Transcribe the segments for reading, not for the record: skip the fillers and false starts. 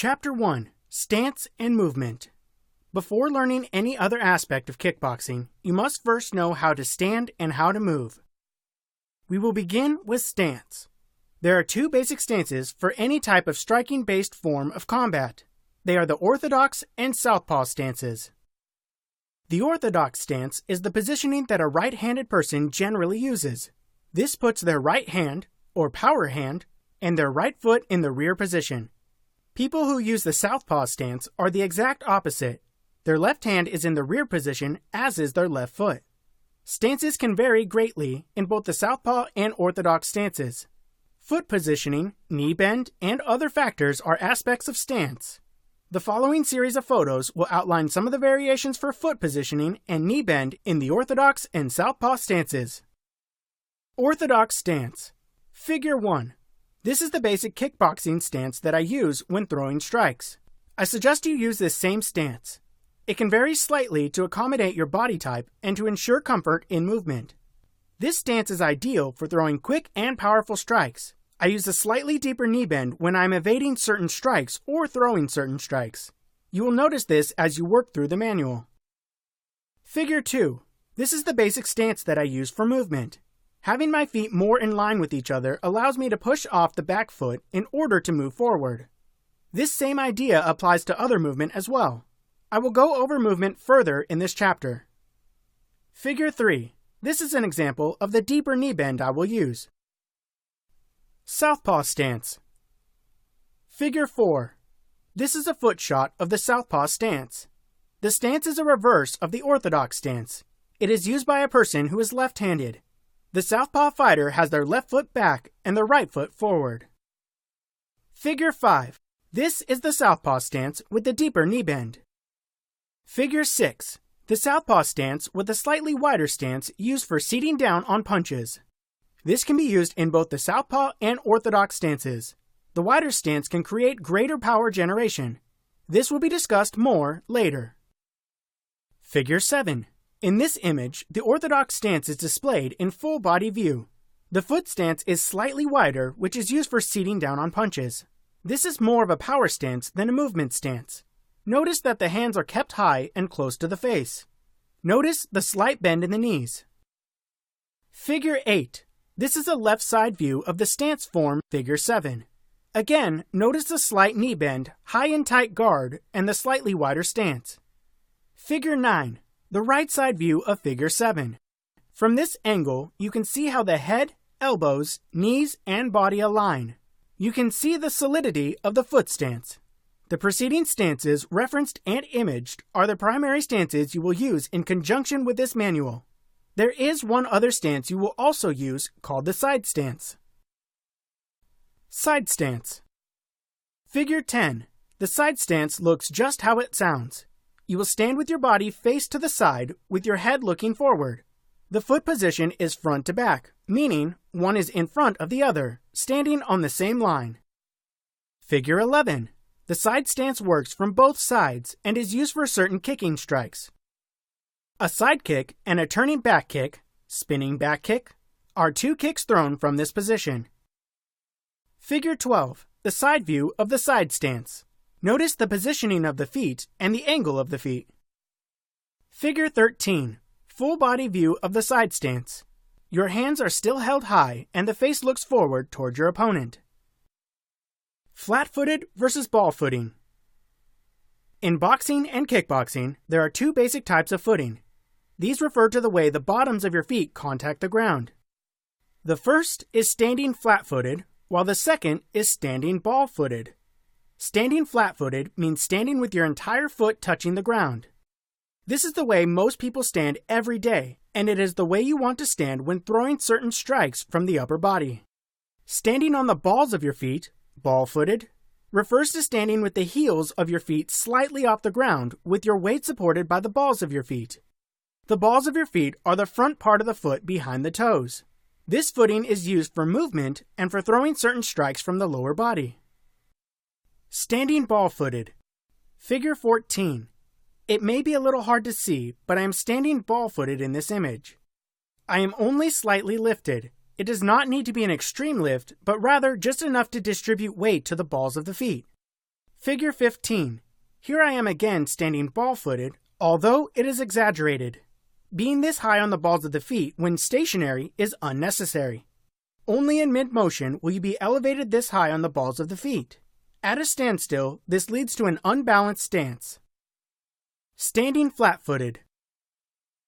Chapter 1. Stance and Movement. Before learning any other aspect of kickboxing, you must first know how to stand and how to move. We will begin with stance. There are two basic stances for any type of striking-based form of combat. They are the orthodox and southpaw stances. The orthodox stance is the positioning that a right-handed person generally uses. This puts their right hand, or power hand, and their right foot in the rear position. People who use the southpaw stance are the exact opposite. Their left hand is in the rear position, as is their left foot. Stances can vary greatly in both the southpaw and orthodox stances. Foot positioning, knee bend, and other factors are aspects of stance. The following series of photos will outline some of the variations for foot positioning and knee bend in the orthodox and southpaw stances. Orthodox stance. Figure 1. This is the basic kickboxing stance that I use when throwing strikes. I suggest you use this same stance. It can vary slightly to accommodate your body type and to ensure comfort in movement. This stance is ideal for throwing quick and powerful strikes. I use a slightly deeper knee bend when I'm evading certain strikes or throwing certain strikes. You will notice this as you work through the manual. Figure 2. This is the basic stance that I use for movement. Having my feet more in line with each other allows me to push off the back foot in order to move forward. This same idea applies to other movement as well. I will go over movement further in this chapter. Figure 3. This is an example of the deeper knee bend I will use. Southpaw stance. Figure 4. This is a foot shot of the southpaw stance. The stance is a reverse of the orthodox stance. It is used by a person who is left-handed. The southpaw fighter has their left foot back and their right foot forward. Figure 5. This is the southpaw stance with the deeper knee bend. Figure 6. The southpaw stance with a slightly wider stance used for seating down on punches. This can be used in both the southpaw and orthodox stances. The wider stance can create greater power generation. This will be discussed more later. Figure 7. In this image, the orthodox stance is displayed in full body view. The foot stance is slightly wider, which is used for seating down on punches. This is more of a power stance than a movement stance. Notice that the hands are kept high and close to the face. Notice the slight bend in the knees. Figure 8. This is a left side view of the stance form Figure 7. Again, notice the slight knee bend, high and tight guard, and the slightly wider stance. Figure 9. The right side view of Figure 7. From this angle, you can see how the head, elbows, knees, and body align. You can see the solidity of the foot stance. The preceding stances referenced and imaged are the primary stances you will use in conjunction with this manual. There is one other stance you will also use called the side stance. Side stance. Figure 10. The side stance looks just how it sounds. You will stand with your body face to the side with your head looking forward. The foot position is front to back, meaning one is in front of the other, standing on the same line. Figure 11. The side stance works from both sides and is used for certain kicking strikes. A side kick and a turning back kick, spinning back kick, are two kicks thrown from this position. Figure 12. The side view of the side stance. Notice the positioning of the feet and the angle of the feet. Figure 13. Full body view of the side stance. Your hands are still held high and the face looks forward toward your opponent. Flat-footed versus ball footing. In boxing and kickboxing, there are two basic types of footing. These refer to the way the bottoms of your feet contact the ground. The first is standing flat-footed, while the second is standing ball-footed. Standing flat-footed means standing with your entire foot touching the ground. This is the way most people stand every day, and it is the way you want to stand when throwing certain strikes from the upper body. Standing on the balls of your feet, ball-footed, refers to standing with the heels of your feet slightly off the ground with your weight supported by the balls of your feet. The balls of your feet are the front part of the foot behind the toes. This footing is used for movement and for throwing certain strikes from the lower body. Standing ball-footed. Figure 14. It may be a little hard to see, but I am standing ball-footed in this image. I am only slightly lifted. It does not need to be an extreme lift, but rather just enough to distribute weight to the balls of the feet. Figure 15. Here I am again standing ball-footed, although it is exaggerated. Being this high on the balls of the feet when stationary is unnecessary. Only in mid-motion will you be elevated this high on the balls of the feet. At a standstill, this leads to an unbalanced stance. Standing flat-footed.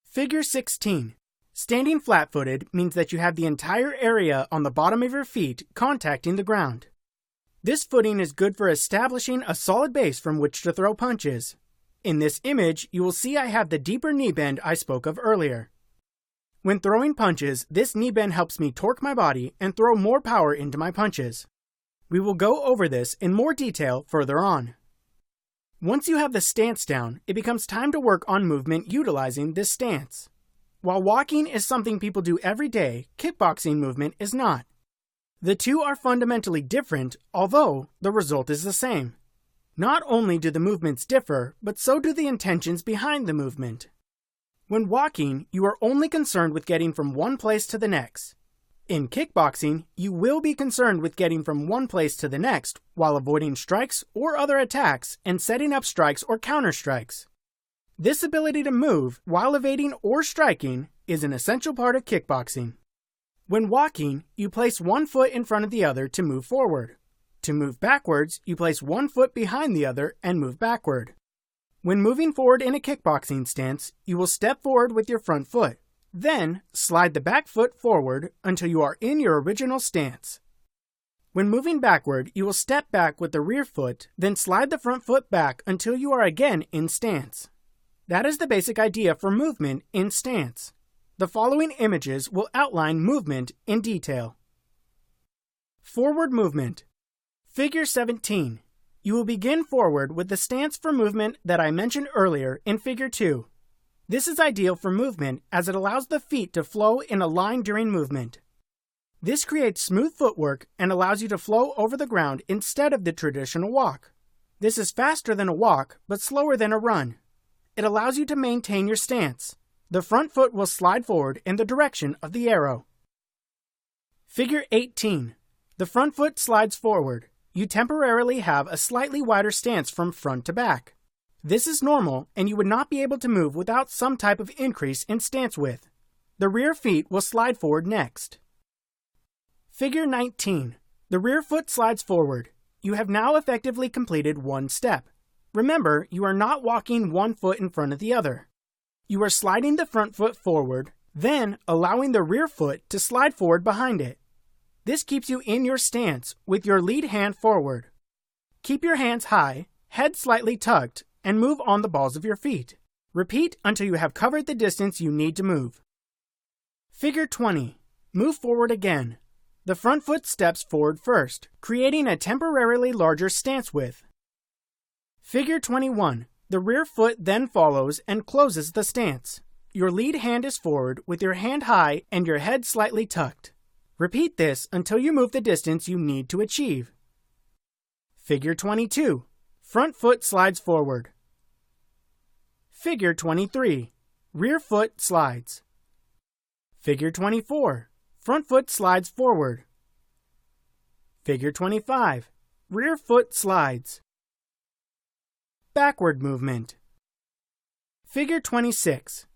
Figure 16. Standing flat-footed means that you have the entire area on the bottom of your feet contacting the ground. This footing is good for establishing a solid base from which to throw punches. In this image, you will see I have the deeper knee bend I spoke of earlier. When throwing punches, this knee bend helps me torque my body and throw more power into my punches. We will go over this in more detail further on. Once you have the stance down, it becomes time to work on movement utilizing this stance. While walking is something people do every day, kickboxing movement is not. The two are fundamentally different, although the result is the same. Not only do the movements differ, but so do the intentions behind the movement. When walking, you are only concerned with getting from one place to the next. In kickboxing, you will be concerned with getting from one place to the next while avoiding strikes or other attacks and setting up strikes or counter strikes. This ability to move while evading or striking is an essential part of kickboxing. When walking, you place one foot in front of the other to move forward. To move backwards, you place one foot behind the other and move backward. When moving forward in a kickboxing stance, you will step forward with your front foot. Then, slide the back foot forward until you are in your original stance. When moving backward, you will step back with the rear foot, then slide the front foot back until you are again in stance. That is the basic idea for movement in stance. The following images will outline movement in detail. Forward movement. Figure 17. You will begin forward with the stance for movement that I mentioned earlier in Figure 2. This is ideal for movement as it allows the feet to flow in a line during movement. This creates smooth footwork and allows you to flow over the ground instead of the traditional walk. This is faster than a walk, but slower than a run. It allows you to maintain your stance. The front foot will slide forward in the direction of the arrow. Figure 18. The front foot slides forward. You temporarily have a slightly wider stance from front to back. This is normal, and you would not be able to move without some type of increase in stance width. The rear feet will slide forward next. Figure 19. The rear foot slides forward. You have now effectively completed one step. Remember, you are not walking one foot in front of the other. You are sliding the front foot forward, then allowing the rear foot to slide forward behind it. This keeps you in your stance with your lead hand forward. Keep your hands high, head slightly tucked, and move on the balls of your feet. Repeat until you have covered the distance you need to move. Figure 20. Move forward again. The front foot steps forward first, creating a temporarily larger stance width. Figure 21. The rear foot then follows and closes the stance. Your lead hand is forward with your hand high and your head slightly tucked. Repeat this until you move the distance you need to achieve. Figure 22. Front foot slides forward. Figure 23. Rear foot slides. Figure 24. Front foot slides forward. Figure 25. Rear foot slides. Backward movement. Figure 26.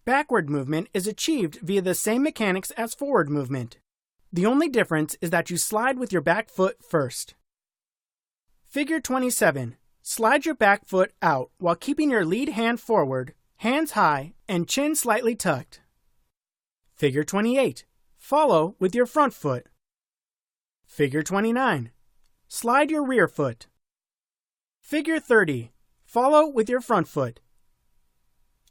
Backward movement is achieved via the same mechanics as forward movement. The only difference is that you slide with your back foot first. Figure 27. Slide your back foot out while keeping your lead hand forward, hands high, and chin slightly tucked. Figure 28. Follow with your front foot. Figure 29. Slide your rear foot. Figure 30. Follow with your front foot.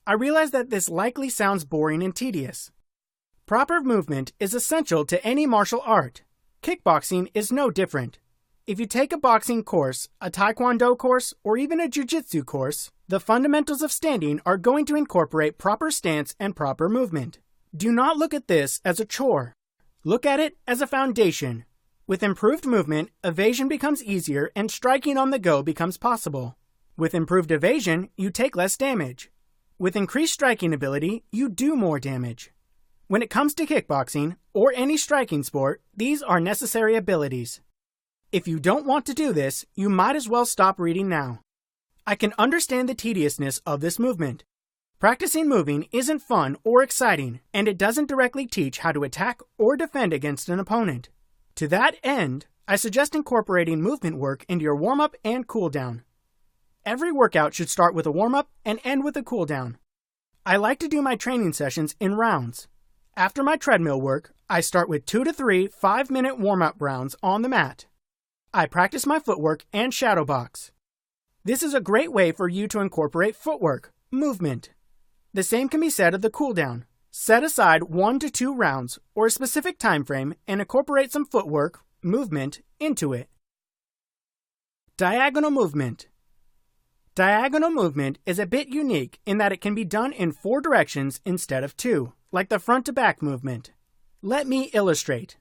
I realize that this likely sounds boring and tedious. Proper movement is essential to any martial art. Kickboxing is no different. If you take a boxing course, a taekwondo course, or even a jiu-jitsu course, the fundamentals of standing are going to incorporate proper stance and proper movement. Do not look at this as a chore. Look at it as a foundation. With improved movement, evasion becomes easier and striking on the go becomes possible. With improved evasion, you take less damage. With increased striking ability, you do more damage. When it comes to kickboxing, or any striking sport, these are necessary abilities. If you don't want to do this, you might as well stop reading now. I can understand the tediousness of this movement. Practicing moving isn't fun or exciting, and it doesn't directly teach how to attack or defend against an opponent. To that end, I suggest incorporating movement work into your warm-up and cool-down. Every workout should start with a warm-up and end with a cool-down. I like to do my training sessions in rounds. After my treadmill work, I start with 2 to 3 5-minute warm-up rounds on the mat. I practice my footwork and shadow box. This is a great way for you to incorporate footwork, movement. The same can be said of the cool-down. Set aside 1 to 2 rounds or a specific time frame and incorporate some footwork, movement, into it. Diagonal movement. Diagonal movement is a bit unique in that it can be done in 4 directions instead of 2, like the front-to-back movement. Let me illustrate.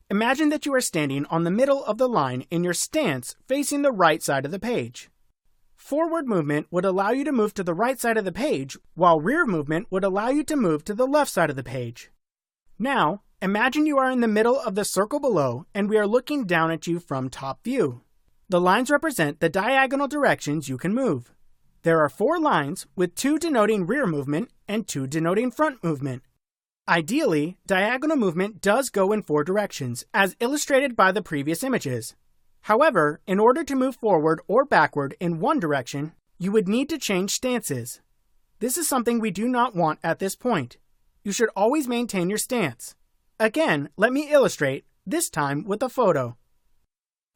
Imagine that you are standing on the middle of the line in your stance facing the right side of the page. Forward movement would allow you to move to the right side of the page, while rear movement would allow you to move to the left side of the page. Now, imagine you are in the middle of the circle below and we are looking down at you from top view. The lines represent the diagonal directions you can move. There are 4 lines, with 2 denoting rear movement and 2 denoting front movement. Ideally, diagonal movement does go in 4 directions, as illustrated by the previous images. However, in order to move forward or backward in one direction, you would need to change stances. This is something we do not want at this point. You should always maintain your stance. Again, let me illustrate, this time with a photo.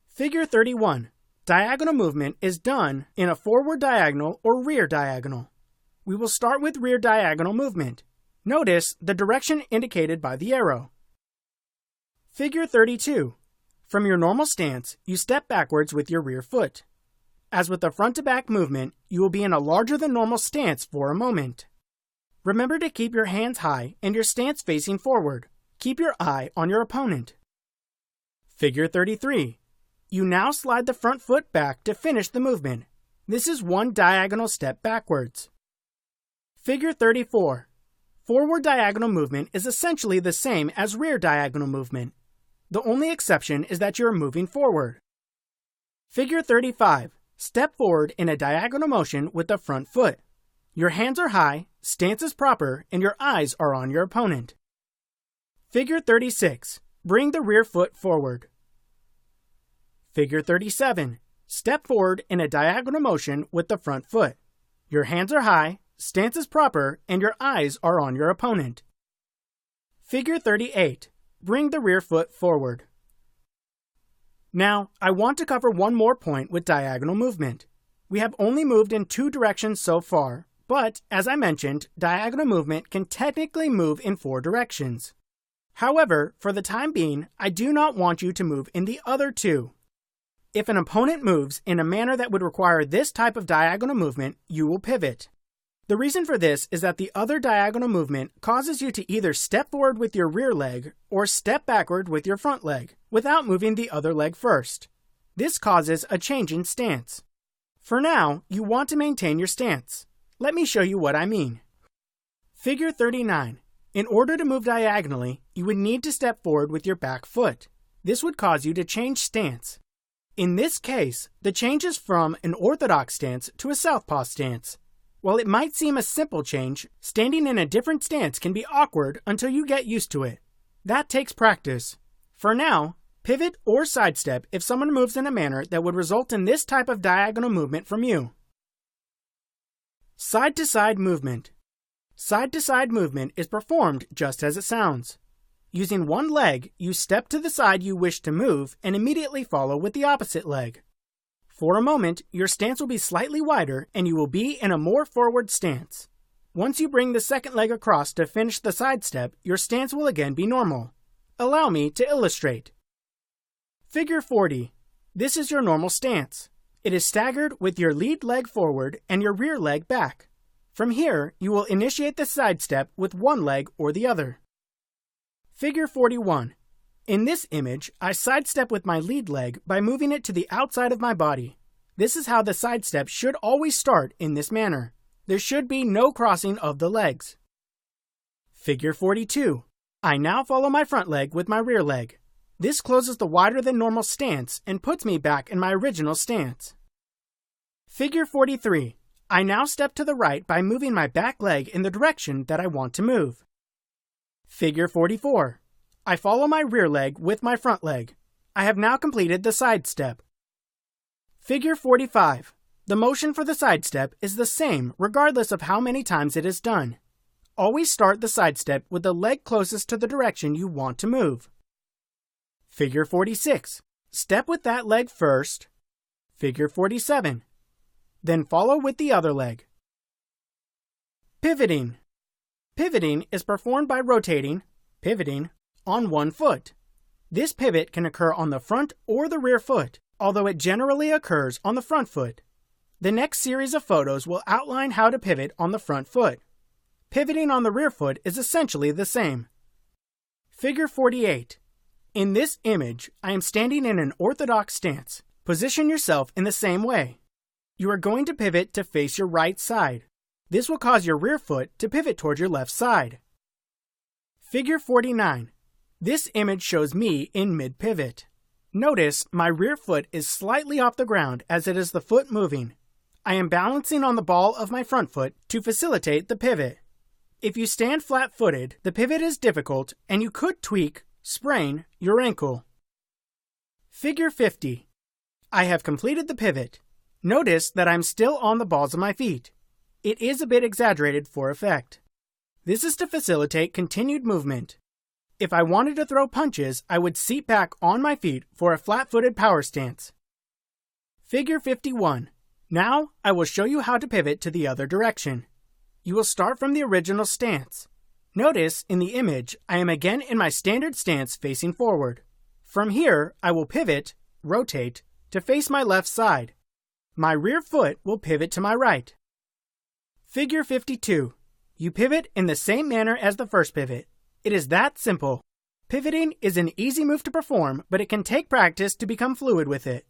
Figure 31. Diagonal movement is done in a forward diagonal or rear diagonal. We will start with rear diagonal movement. Notice the direction indicated by the arrow. Figure 32. From your normal stance, you step backwards with your rear foot. As with the front-to-back movement, you will be in a larger than normal stance for a moment. Remember to keep your hands high and your stance facing forward. Keep your eye on your opponent. Figure 33. You now slide the front foot back to finish the movement. This is 1 diagonal step backwards. Figure 34. Forward diagonal movement is essentially the same as rear diagonal movement. The only exception is that you are moving forward. Figure 35. Step forward in a diagonal motion with the front foot. Your hands are high, stance is proper, and your eyes are on your opponent. Figure 36. Bring the rear foot forward. Figure 37. Step forward in a diagonal motion with the front foot. Your hands are high, stance is proper, and your eyes are on your opponent. Figure 38. Bring the rear foot forward. Now, I want to cover one more point with diagonal movement. We have only moved in 2 directions so far, but, as I mentioned, diagonal movement can technically move in 4 directions. However, for the time being, I do not want you to move in the other 2. If an opponent moves in a manner that would require this type of diagonal movement, you will pivot. The reason for this is that the other diagonal movement causes you to either step forward with your rear leg or step backward with your front leg, without moving the other leg first. This causes a change in stance. For now, you want to maintain your stance. Let me show you what I mean. Figure 39. In order to move diagonally, you would need to step forward with your back foot. This would cause you to change stance. In this case, the change is from an orthodox stance to a southpaw stance. While it might seem a simple change, standing in a different stance can be awkward until you get used to it. That takes practice. For now, pivot or sidestep if someone moves in a manner that would result in this type of diagonal movement from you. Side-to-side movement. Side-to-side movement is performed just as it sounds. Using one leg, you step to the side you wish to move and immediately follow with the opposite leg. For a moment, your stance will be slightly wider and you will be in a more forward stance. Once you bring the second leg across to finish the sidestep, your stance will again be normal. Allow me to illustrate. Figure 40. This is your normal stance. It is staggered with your lead leg forward and your rear leg back. From here, you will initiate the sidestep with one leg or the other. Figure 41. In this image, I sidestep with my lead leg by moving it to the outside of my body. This is how the sidestep should always start in this manner. There should be no crossing of the legs. Figure 42. I now follow my front leg with my rear leg. This closes the wider than normal stance and puts me back in my original stance. Figure 43. I now step to the right by moving my back leg in the direction that I want to move. Figure 44. I follow my rear leg with my front leg. I have now completed the side step. Figure 45. The motion for the side step is the same regardless of how many times it is done. Always start the side step with the leg closest to the direction you want to move. Figure 46. Step with that leg first. Figure 47. Then follow with the other leg. Pivoting. Pivoting is performed by rotating, pivoting, on one foot. This pivot can occur on the front or the rear foot, although it generally occurs on the front foot. The next series of photos will outline how to pivot on the front foot. Pivoting on the rear foot is essentially the same. Figure 48. In this image, I am standing in an orthodox stance. Position yourself in the same way. You are going to pivot to face your right side. This will cause your rear foot to pivot towards your left side. Figure 49. This image shows me in mid-pivot. Notice my rear foot is slightly off the ground as it is the foot moving. I am balancing on the ball of my front foot to facilitate the pivot. If you stand flat-footed, the pivot is difficult and you could tweak, sprain, your ankle. Figure 50. I have completed the pivot. Notice that I'm still on the balls of my feet. It is a bit exaggerated for effect. This is to facilitate continued movement. If I wanted to throw punches, I would seat back on my feet for a flat-footed power stance. Figure 51. Now, I will show you how to pivot to the other direction. You will start from the original stance. Notice, in the image, I am again in my standard stance facing forward. From here, I will pivot, rotate, to face my left side. My rear foot will pivot to my right. Figure 52. You pivot in the same manner as the first pivot. It is that simple. Pivoting is an easy move to perform, but it can take practice to become fluid with it.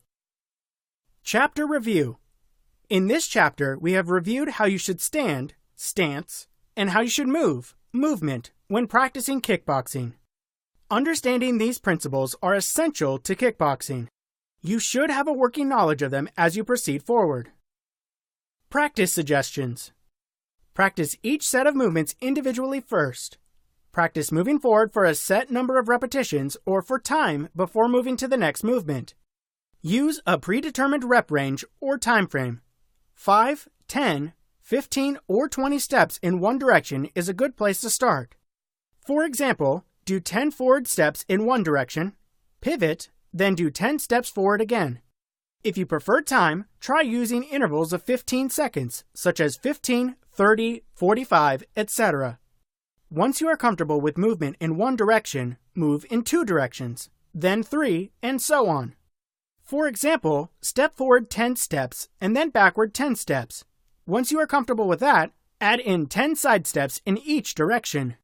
Chapter Review. In this chapter, we have reviewed how you should stand, stance, and how you should move, movement, when practicing kickboxing. Understanding these principles are essential to kickboxing. You should have a working knowledge of them as you proceed forward. Practice suggestions. Practice each set of movements individually first. Practice moving forward for a set number of repetitions or for time before moving to the next movement. Use a predetermined rep range or time frame. 5, 10, 15, or 20 steps in one direction is a good place to start. For example, do 10 forward steps in one direction, pivot, then do 10 steps forward again. If you prefer time, try using intervals of 15 seconds, such as 15, 30, 45, etc. Once you are comfortable with movement in one direction, move in 2 directions, then 3, and so on. For example, step forward 10 steps and then backward 10 steps. Once you are comfortable with that, add in 10 side steps in each direction.